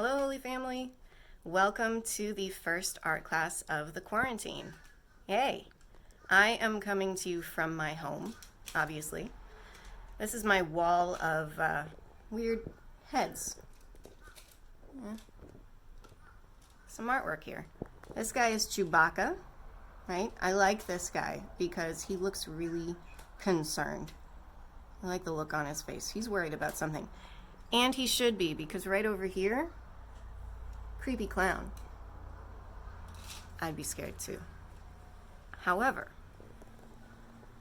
Hello, Holy Family. Welcome to the first art class of the quarantine. Yay! I am coming to you from my home, obviously. This is my wall of weird heads. Some artwork here. This guy is Chewbacca, right? I like this guy because he looks really concerned. I like the look on his face. He's worried about something. And he should be, because right over here, creepy clown. I'd be scared too. However,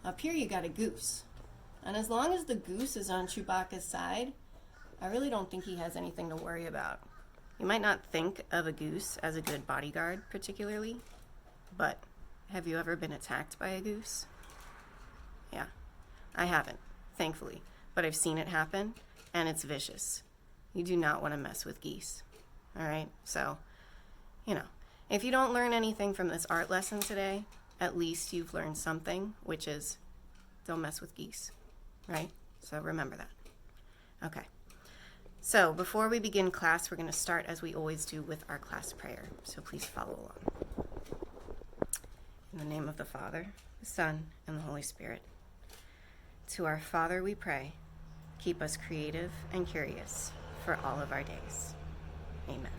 up here you got a goose. And as long as the goose is on Chewbacca's side, I really don't think he has anything to worry about. You might not think of a goose as a good bodyguard particularly, but have you ever been attacked by a goose? Yeah, I haven't, thankfully, but I've seen it happen, and it's vicious. You do not want to mess with geese. All right, so, if you don't learn anything from this art lesson today, at least you've learned something, which is don't mess with geese, right? So remember that. Okay, so before we begin class, we're going to start as we always do with our class prayer, so please follow along. In the name of the Father, the Son, and the Holy Spirit. To our Father we pray, keep us creative and curious for all of our days. Amen.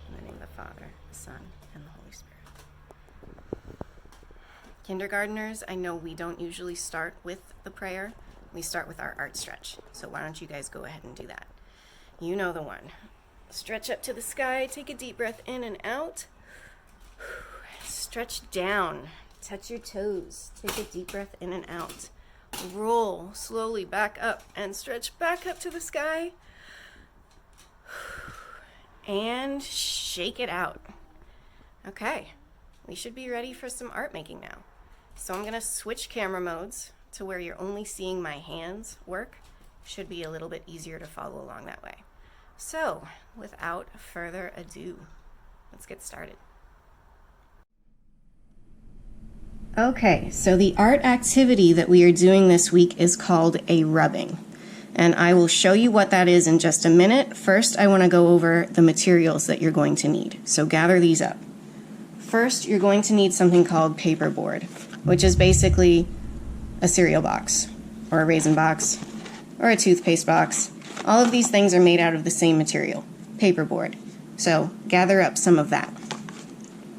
In the name of the Father, the Son, and the Holy Spirit. Kindergartners, I know we don't usually start with the prayer. We start with our art stretch. So why don't you guys go ahead and do that? You know the one. Stretch up to the sky, take a deep breath in and out. Stretch down, touch your toes, take a deep breath in and out. Roll slowly back up and stretch back up to the sky. And shake it out. Okay, we should be ready for some art making now. So I'm going to switch camera modes to where you're only seeing my hands work. Should be a little bit easier to follow along that way. So, without further ado, let's get started. Okay, so the art activity that we are doing this week is called a rubbing. And I will show you what that is in just a minute. First, I want to go over the materials that you're going to need. So gather these up. First, you're going to need something called paperboard, which is basically a cereal box, or a raisin box, or a toothpaste box. All of these things are made out of the same material, paperboard. So gather up some of that.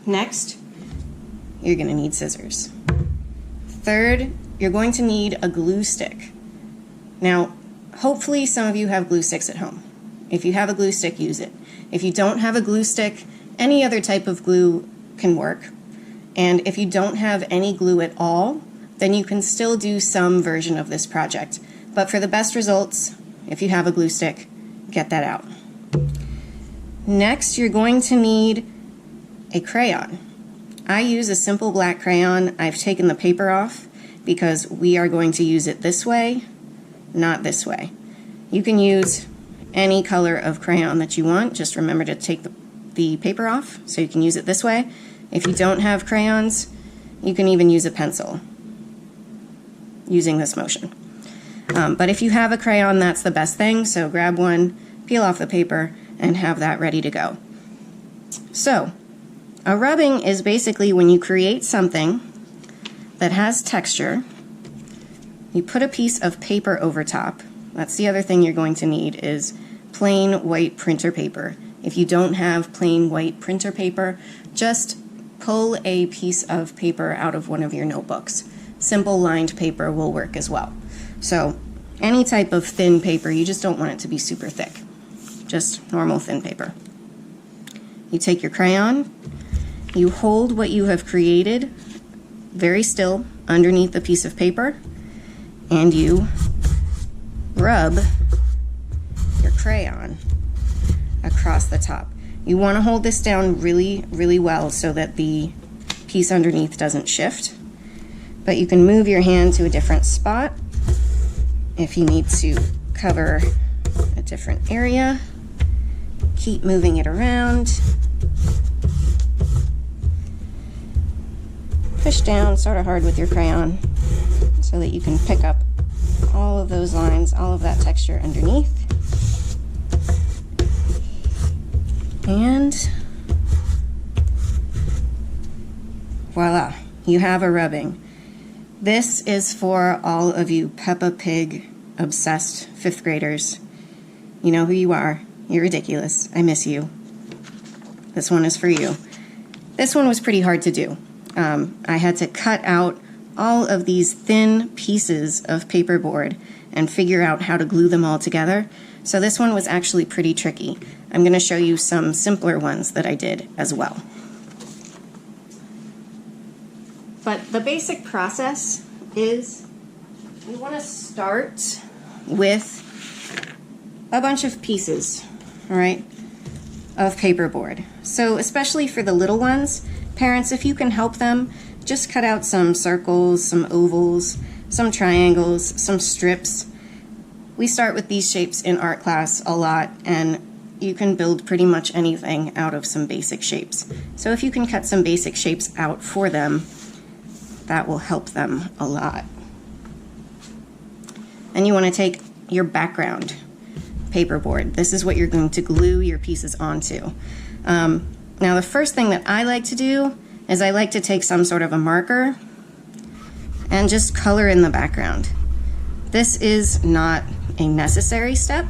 Next, you're going to need scissors. Third, you're going to need a glue stick. Now, hopefully some of you have glue sticks at home. If you have a glue stick, use it. If you don't have a glue stick, any other type of glue can work. And if you don't have any glue at all, then you can still do some version of this project. But for the best results, if you have a glue stick, get that out. Next, you're going to need a crayon. I use a simple black crayon. I've taken the paper off because we are going to use it this way, not this way. You can use any color of crayon that you want. Just remember to take the paper off so you can use it this way. If you don't have crayons, you can even use a pencil using this motion. But if you have a crayon, that's the best thing. So grab one, peel off the paper, and have that ready to go. So, a rubbing is basically when you create something that has texture. You put a piece of paper over top. That's the other thing you're going to need is plain white printer paper. If you don't have plain white printer paper, just pull a piece of paper out of one of your notebooks. Simple lined paper will work as well. So any type of thin paper, you just don't want it to be super thick. Just normal thin paper. You take your crayon, you hold what you have created very still underneath the piece of paper, and you rub your crayon across the top. You want to hold this down really, really well so that the piece underneath doesn't shift. But you can move your hand to a different spot if you need to cover a different area. Keep moving it around. Push down sort of hard with your crayon so that you can pick up all of those lines, all of that texture underneath. And voila, you have a rubbing. This is for all of you Peppa Pig obsessed 5th graders. You know who you are. You're ridiculous. I miss you. This one is for you. This one was pretty hard to do. I had to cut out all of these thin pieces of paperboard and figure out how to glue them all together. So this one was actually pretty tricky. I'm going to show you some simpler ones that I did as well. But the basic process is you want to start with a bunch of pieces, all right, of paperboard. So especially for the little ones, parents, if you can help them, just cut out some circles, some ovals, some triangles, some strips. We start with these shapes in art class a lot, and you can build pretty much anything out of some basic shapes. So if you can cut some basic shapes out for them, that will help them a lot. And you want to take your background paperboard. This is what you're going to glue your pieces onto. Now the first thing that I like to do is I like to take some sort of a marker and just color in the background. This is not a necessary step,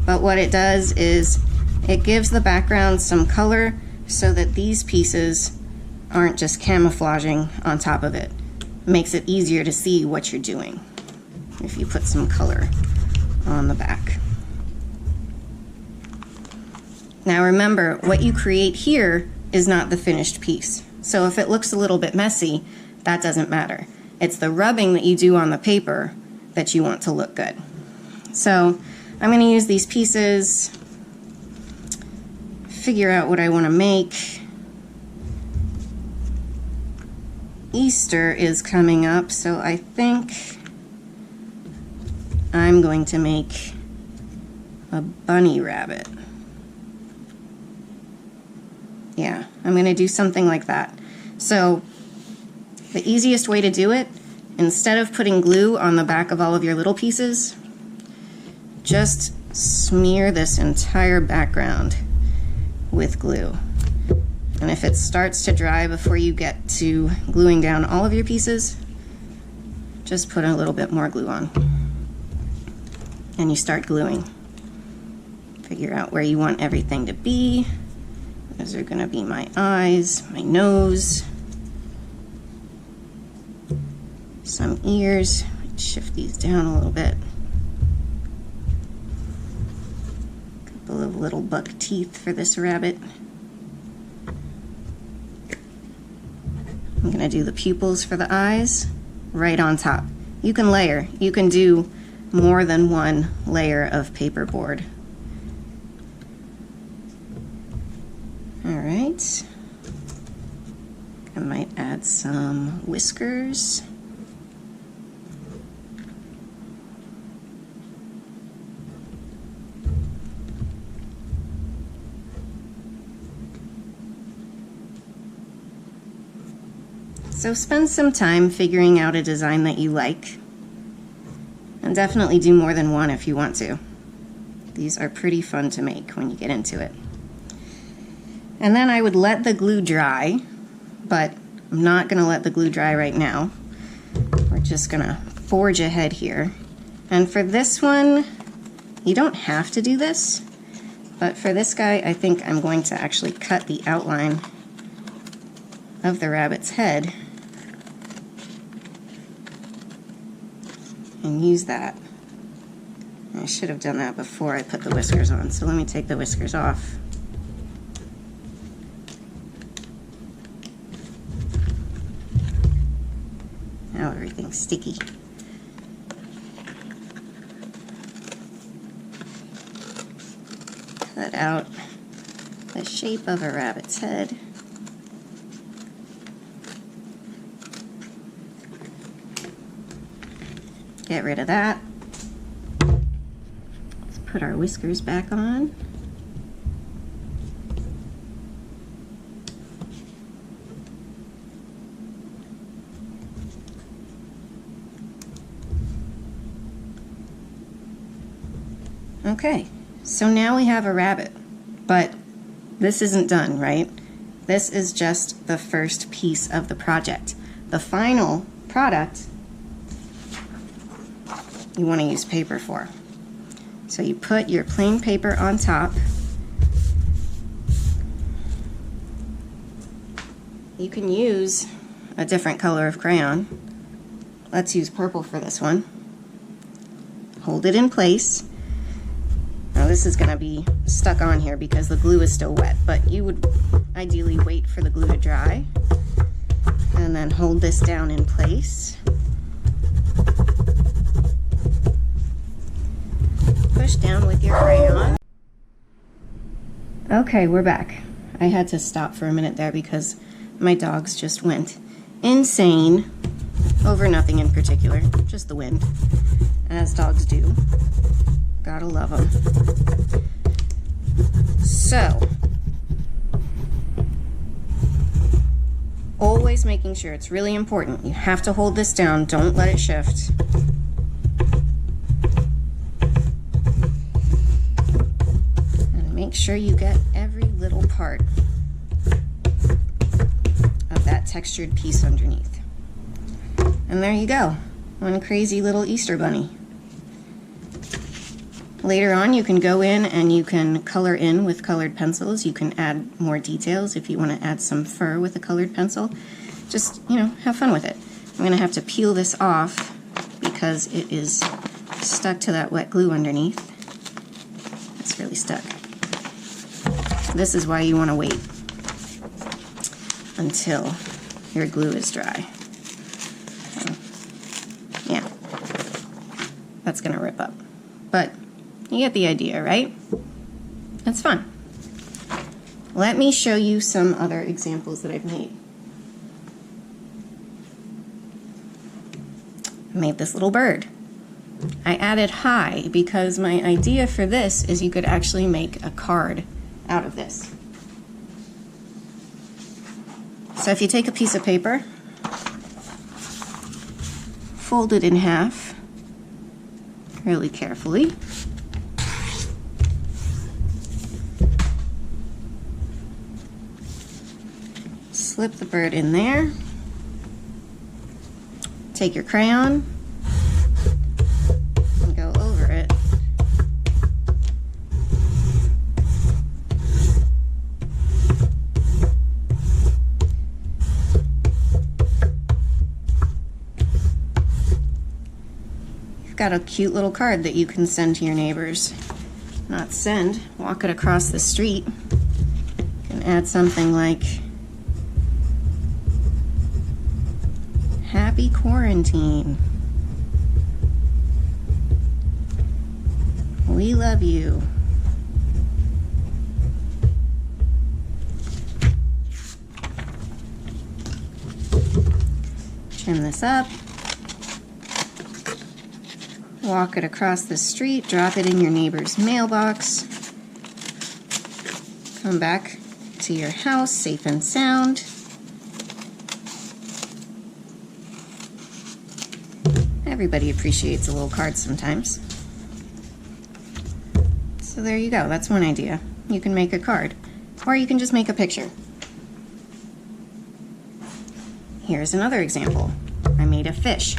but what it does is it gives the background some color so that these pieces aren't just camouflaging on top of it. It makes it easier to see what you're doing if you put some color on the back. Now remember, what you create here is not the finished piece. So if it looks a little bit messy, that doesn't matter. It's the rubbing that you do on the paper that you want to look good. So I'm going to use these pieces, figure out what I want to make. Easter is coming up, so I think I'm going to make a bunny rabbit. Yeah, I'm going to do something like that. So the easiest way to do it, instead of putting glue on the back of all of your little pieces, just smear this entire background with glue. And if it starts to dry before you get to gluing down all of your pieces, just put a little bit more glue on. And you start gluing. Figure out where you want everything to be. Those are going to be my eyes, my nose, some ears. Shift these down a little bit. Couple of little buck teeth for this rabbit. I'm going to do the pupils for the eyes right on top. You can layer. You can do more than one layer of paperboard. All right. I might add some whiskers. So spend some time figuring out a design that you like, and definitely do more than one if you want to. These are pretty fun to make when you get into it. And then I would let the glue dry, but I'm not going to let the glue dry right now. We're just going to forge ahead here. And for this one, you don't have to do this, but for this guy, I think I'm going to actually cut the outline of the rabbit's head and use that. I should have done that before I put the whiskers on, so let me take the whiskers off. Now everything's sticky. Cut out the shape of a rabbit's head. Get rid of that. Let's put our whiskers back on. Okay, so now we have a rabbit, but this isn't done, right? This is just the first piece of the project. The final product you want to use paper for. So you put your plain paper on top. You can use a different color of crayon. Let's use purple for this one. Hold it in place. Now this is going to be stuck on here because the glue is still wet, but you would ideally wait for the glue to dry and then hold this down in place. Push down with your crayon. Okay, we're back. I had to stop for a minute there because my dogs just went insane over nothing in particular, just the wind, as dogs do. Gotta love them. So, always making sure, it's really important, you have to hold this down, don't let it shift. And make sure you get every little part of that textured piece underneath. And there you go, one crazy little Easter bunny. Later on, you can go in and you can color in with colored pencils. You can add more details if you want to add some fur with a colored pencil. Just, you know, have fun with it. I'm going to have to peel this off because it is stuck to that wet glue underneath. It's really stuck. This is why you want to wait until your glue is dry. So, yeah, that's going to rip up. But you get the idea, right? That's fun. Let me show you some other examples that I've made. I made this little bird. I added hi because my idea for this is you could actually make a card out of this. So if you take a piece of paper, fold it in half really carefully. Slip the bird in there. Take your crayon and go over it. You've got a cute little card that you can send to your neighbors. Not send, walk it across the street. You can add something like, "Happy quarantine. We love you." Trim this up. Walk it across the street, drop it in your neighbor's mailbox. Come back to your house safe and sound. Everybody appreciates a little card sometimes. So there you go, that's one idea. You can make a card, or you can just make a picture. Here's another example. I made a fish.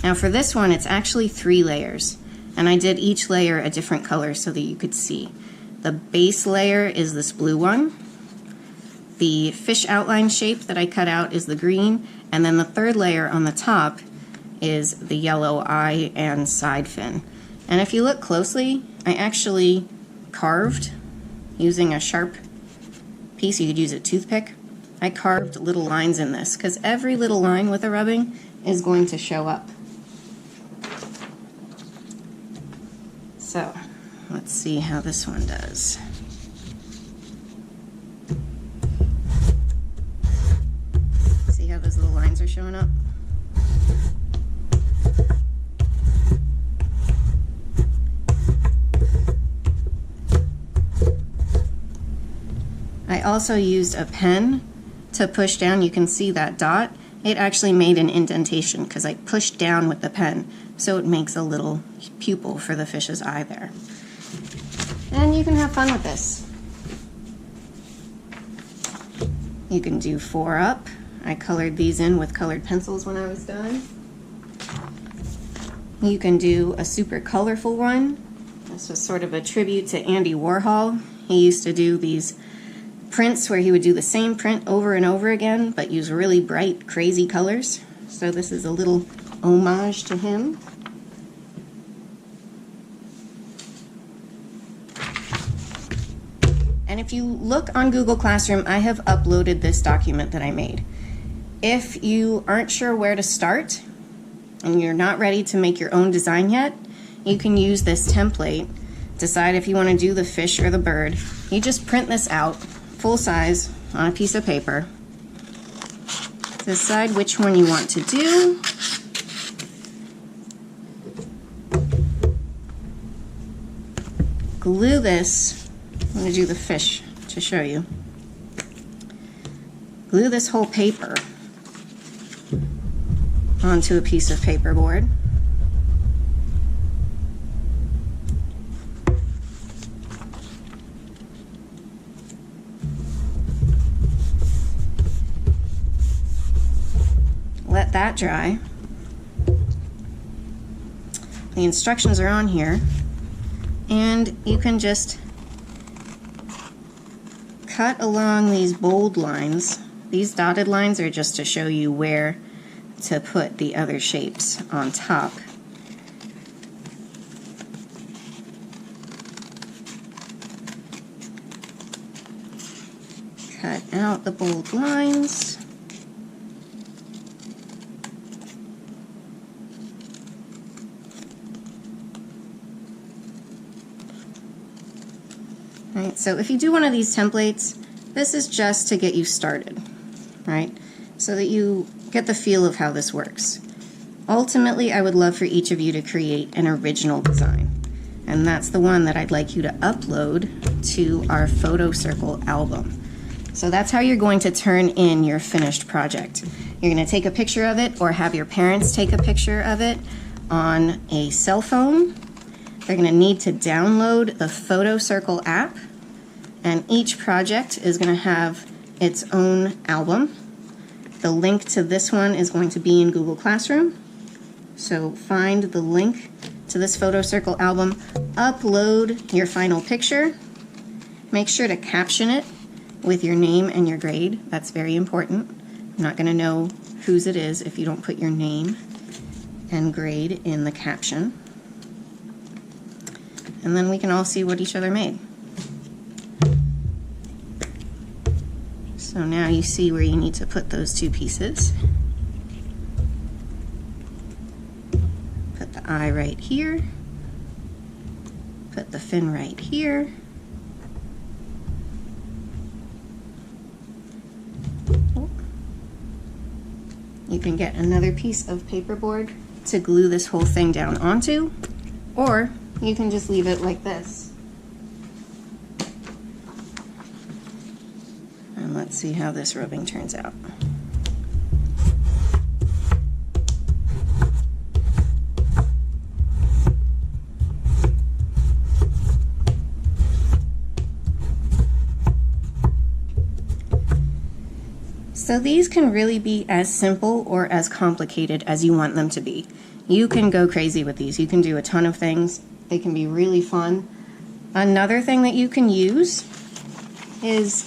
Now for this one, it's actually 3 layers, and I did each layer a different color so that you could see. The base layer is this blue one. The fish outline shape that I cut out is the green, and then the 3rd layer on the top is the yellow eye and side fin. And if you look closely, I actually carved using a sharp piece. You could use a toothpick. I carved little lines in this because every little line with a rubbing is going to show up. So let's see how this one does. See how those little lines are showing up? I also used a pen to push down. You can see that dot. It actually made an indentation because I pushed down with the pen, so it makes a little pupil for the fish's eye there. And you can have fun with this. You can do 4 up. I colored these in with colored pencils when I was done. You can do a super colorful one. This was sort of a tribute to Andy Warhol. He used to do these prints where he would do the same print over and over again, but use really bright, crazy colors. So this is a little homage to him. And if you look on Google Classroom, I have uploaded this document that I made. If you aren't sure where to start and you're not ready to make your own design yet, you can use this template. Decide if you want to do the fish or the bird. You just print this out, full size, on a piece of paper. Decide which one you want to do. Glue this. I'm going to do the fish to show you. Glue this whole paper onto a piece of paperboard. Let that dry. The instructions are on here, and you can just cut along these bold lines. These dotted lines are just to show you where to put the other shapes on top. Cut out the bold lines. Right, so if you do one of these templates, this is just to get you started, right? So that you get the feel of how this works. Ultimately, I would love for each of you to create an original design. And that's the one that I'd like you to upload to our photo circle album. So that's how you're going to turn in your finished project. You're going to take a picture of it or have your parents take a picture of it on a cell phone. They're going to need to download the Photo Circle app, and each project is going to have its own album. The link to this one is going to be in Google Classroom. So find the link to this Photo Circle album, upload your final picture, make sure to caption it with your name and your grade. That's very important. I'm not going to know whose it is if you don't put your name and grade in the caption. And then we can all see what each other made. So now you see where you need to put those two pieces. Put the eye right here. Put the fin right here. You can get another piece of paperboard to glue this whole thing down onto, or you can just leave it like this. And let's see how this rubbing turns out. So these can really be as simple or as complicated as you want them to be. You can go crazy with these. You can do a ton of things. They can be really fun. Another thing that you can use is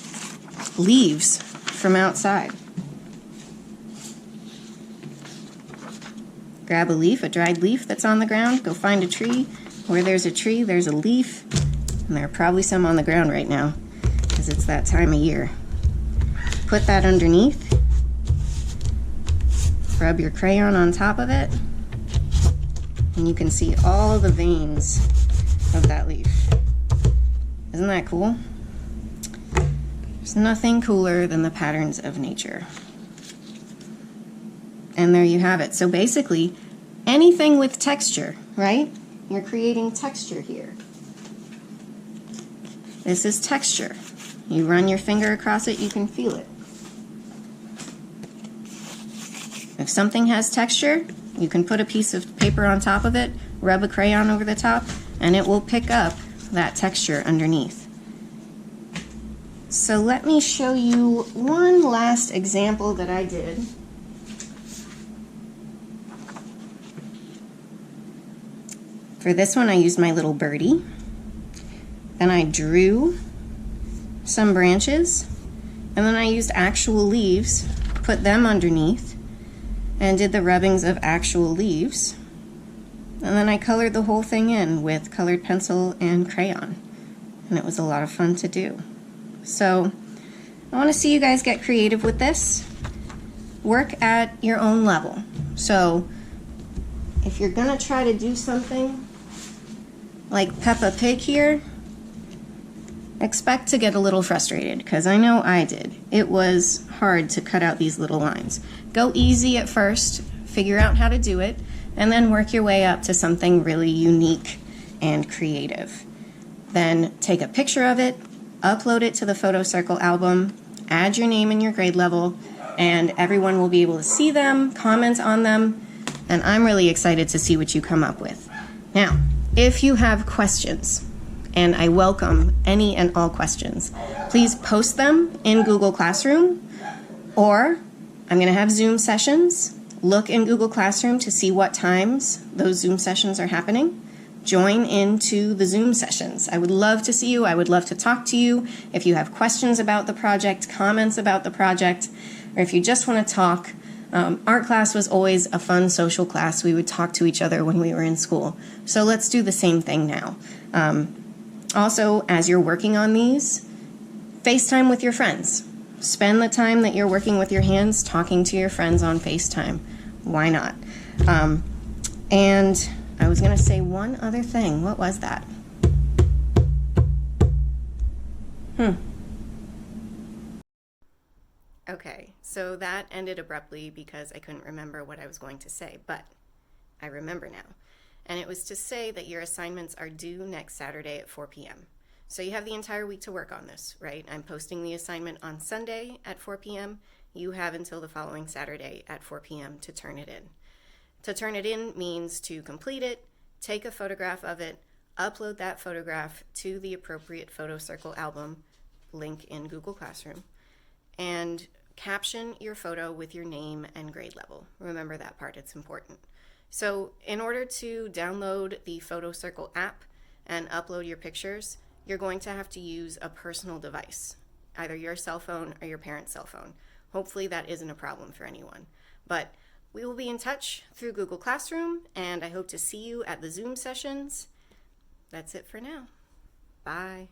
leaves from outside. Grab a leaf, a dried leaf that's on the ground, go find a tree. Where there's a tree, there's a leaf, and there are probably some on the ground right now because it's that time of year. Put that underneath, rub your crayon on top of it, and you can see all the veins of that leaf. Isn't that cool? There's nothing cooler than the patterns of nature. And there you have it. So basically, anything with texture, right? You're creating texture here. This is texture. You run your finger across it, you can feel it. If something has texture, you can put a piece of paper on top of it, rub a crayon over the top, and it will pick up that texture underneath. So let me show you one last example that I did. For this one, I used my little birdie. Then I drew some branches, and then I used actual leaves, put them underneath, and did the rubbings of actual leaves. And then I colored the whole thing in with colored pencil and crayon. And it was a lot of fun to do. So I want to see you guys get creative with this. Work at your own level. So if you're gonna try to do something like Peppa Pig here, expect to get a little frustrated, because I know I did. It was hard to cut out these little lines. Go easy at first, figure out how to do it, and then work your way up to something really unique and creative. Then take a picture of it, upload it to the Photo Circle album, add your name and your grade level, and everyone will be able to see them, comment on them, and I'm really excited to see what you come up with. Now, if you have questions, and I welcome any and all questions, please post them in Google Classroom, or I'm going to have Zoom sessions. Look in Google Classroom to see what times those Zoom sessions are happening. Join into the Zoom sessions. I would love to see you. I would love to talk to you. If you have questions about the project, comments about the project, or if you just want to talk, art class was always a fun social class. We would talk to each other when we were in school. So let's do the same thing now. Also, as you're working on these, FaceTime with your friends. Spend the time that you're working with your hands talking to your friends on FaceTime. Why not? And I was going to say one other thing. What was that? Okay, so that ended abruptly because I couldn't remember what I was going to say, but I remember now. And it was to say that your assignments are due next Saturday at 4 p.m. So you have the entire week to work on this, right? I'm posting the assignment on Sunday at 4 p.m. You have until the following Saturday at 4 p.m. to turn it in. To turn it in means to complete it, take a photograph of it, upload that photograph to the appropriate Photo Circle album, link in Google Classroom, and caption your photo with your name and grade level. Remember that part, it's important. So in order to download the Photo Circle app and upload your pictures, you're going to have to use a personal device, either your cell phone or your parent's cell phone. Hopefully that isn't a problem for anyone. But we will be in touch through Google Classroom, and I hope to see you at the Zoom sessions. That's it for now. Bye.